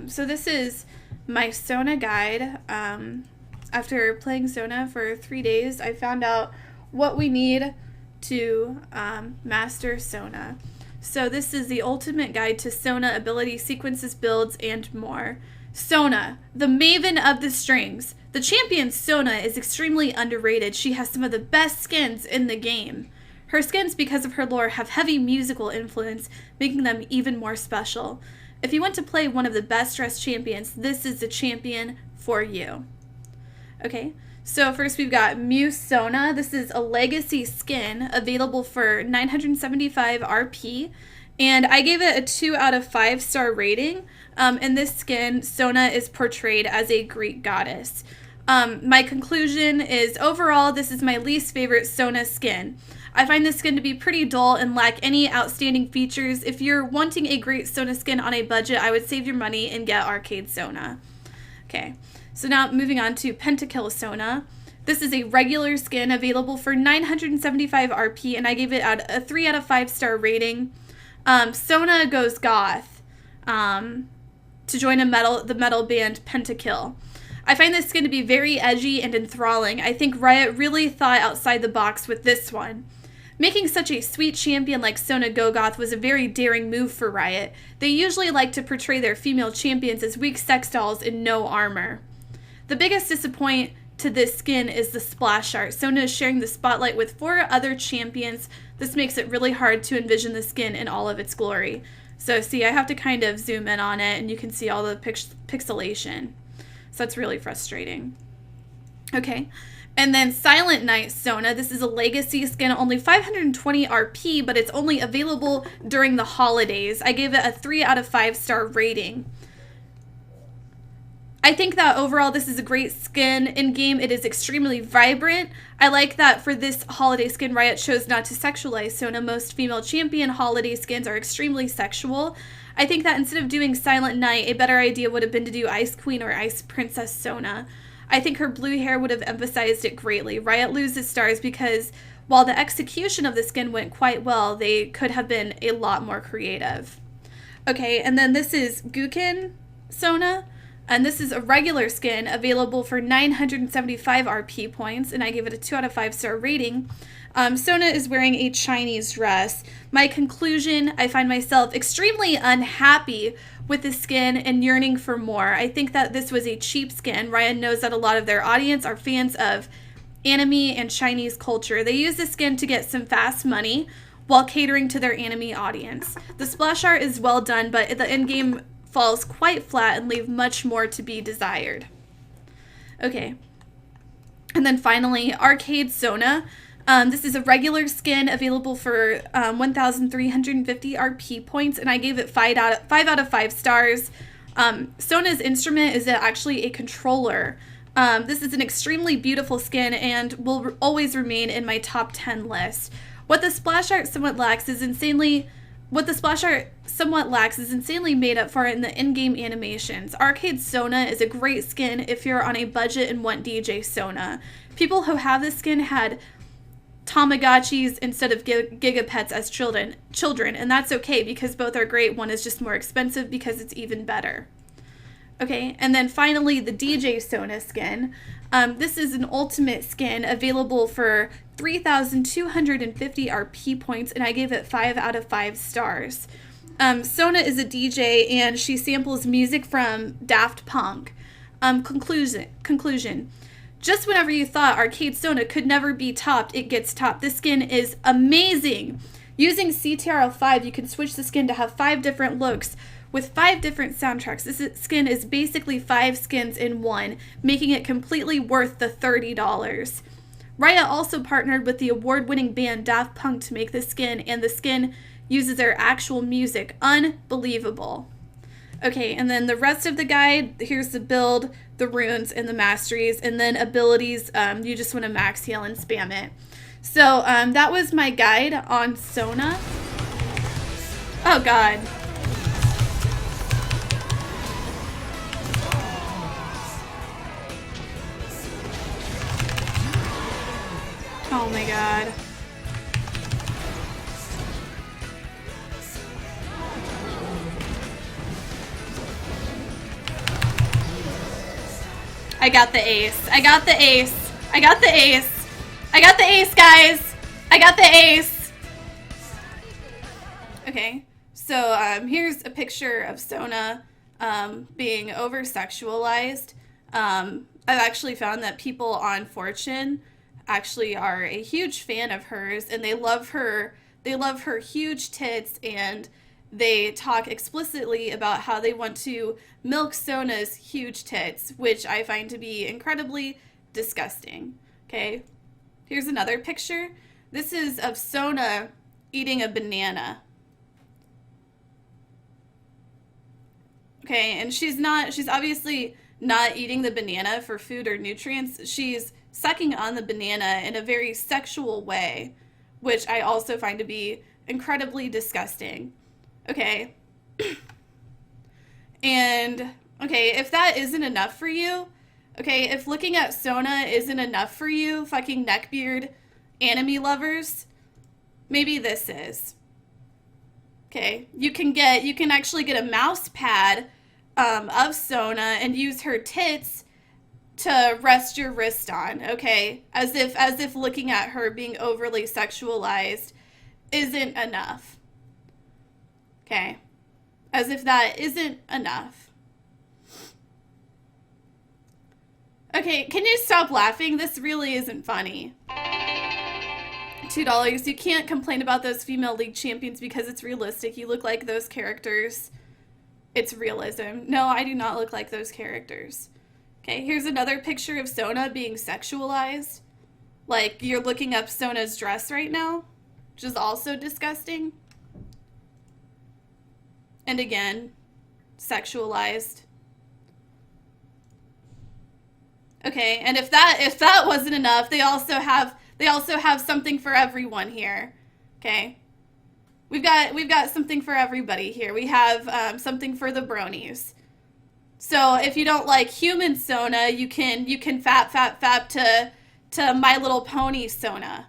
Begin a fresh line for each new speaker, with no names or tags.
So this is my Sona guide. After playing Sona for 3 days, I found out what we need to master Sona. So this is the ultimate guide to Sona ability sequences, builds, and more. Sona, the maven of the strings. The champion Sona is extremely underrated. She has some of the best skins in the game. Her skins, because of her lore, have heavy musical influence, making them even more special. If you want to play one of the best dressed champions, this is the champion for you. Okay, so first we've got Mew Sona. This is a legacy skin available for 975 RP, and I gave it a 2 out of 5 star rating. In this skin, Sona is portrayed as a Greek goddess. My conclusion is, overall, this is my least favorite Sona skin. I find this skin to be pretty dull and lack any outstanding features. If you're wanting a great Sona skin on a budget, I would save your money and get Arcade Sona. Okay, so now moving on to Pentakill Sona. This is a regular skin available for 975 RP, and I gave it a 3 out of 5 star rating. Sona goes goth to join the metal band Pentakill. I find this skin to be very edgy and enthralling. I think Riot really thought outside the box with this one. Making such a sweet champion like Sona go goth was a very daring move for Riot. They usually like to portray their female champions as weak sex dolls in no armor. The biggest disappointment to this skin is the splash art. Sona is sharing the spotlight with 4 other champions. This makes it really hard to envision the skin in all of its glory. So see, I have to kind of zoom in on it, and you can see all the pixelation. So that's really frustrating. Okay, and then Silent Night Sona. This is a legacy skin, only 520 RP, but it's only available during the holidays. I gave it a 3 out of 5 star rating. I think that overall this is a great skin. In game, it is extremely vibrant. I like that for this holiday skin, Riot chose not to sexualize Sona. Most female champion holiday skins are extremely sexual. I think that instead of doing Silent Night, a better idea would have been to do Ice Queen or Ice Princess Sona. I think her blue hair would have emphasized it greatly. Riot loses stars because while the execution of the skin went quite well, they could have been a lot more creative. Okay, and then this is Gukin Sona. And this is a regular skin available for 975 RP points, and I gave it a 2 out of 5 star rating. Sona is wearing a Chinese dress. My conclusion, I find myself extremely unhappy with the skin and yearning for more. I think that this was a cheap skin. Riot knows that a lot of their audience are fans of anime and Chinese culture. They use this skin to get some fast money while catering to their anime audience. The splash art is well done, but the in-game falls quite flat and leave much more to be desired. Okay. And then finally, Arcade Sona. This is a regular skin available for 1,350 RP points, and I gave it 5 out of 5 stars. Sona's instrument is actually a controller. This is an extremely beautiful skin and will always remain in my top 10 list. What the splash art somewhat lacks is insanely made up for in the in-game animations. Arcade Sona is a great skin if you're on a budget and want DJ Sona. People who have this skin had Tamagotchis instead of Gigapets as children, and that's okay because both are great. One is just more expensive because it's even better. Okay, and then finally the DJ Sona skin. This is an ultimate skin available for 3,250 RP points, and I gave it 5 out of 5 stars. Sona is a DJ, and she samples music from Daft Punk. Conclusion. Just whenever you thought Arcade Sona could never be topped, it gets topped. This skin is amazing. Using CTRL5, you can switch the skin to have 5 different looks with 5 different soundtracks. This skin is basically 5 skins in one, making it completely worth the $30. Riot also partnered with the award-winning band Daft Punk to make this skin, and the skin uses their actual music. Unbelievable. Okay, and then the rest of the guide, here's the build, the runes, and the masteries, and then abilities, you just want to max heal and spam it. So that was my guide on Sona. Oh god. Oh my god. I got the ace. I got the ace. I got the ace. I got the ace, guys. I got the ace. Okay, so here's a picture of Sona being over-sexualized. I've actually found that people on Fortune actually are a huge fan of hers, and they love her huge tits, and they talk explicitly about how they want to milk Sona's huge tits, which I find to be incredibly disgusting. Okay, here's another picture. This is of Sona eating a banana. Okay, and she's obviously not eating the banana for food or nutrients. She's sucking on the banana in a very sexual way, which I also find to be incredibly disgusting. Okay. And, okay, if that isn't enough for you, okay, if looking at Sona isn't enough for you, fucking neckbeard anime lovers, maybe this is. Okay, you can actually get a mouse pad of Sona and use her tits to rest your wrist on, okay? As if looking at her being overly sexualized isn't enough. Okay? As if that isn't enough. Okay, can you stop laughing? This really isn't funny. $2. You can't complain about those female league champions because it's realistic. You look like those characters. It's realism. No, I do not look like those characters. Okay, here's another picture of Sona being sexualized. Like, you're looking up Sona's dress right now, which is also disgusting. And again, sexualized. Okay, and if that wasn't enough, they also have something for everyone here. Okay, we've got something for everybody here. We have something for the bronies. So if you don't like human Sona, you can fap to My Little Pony Sona.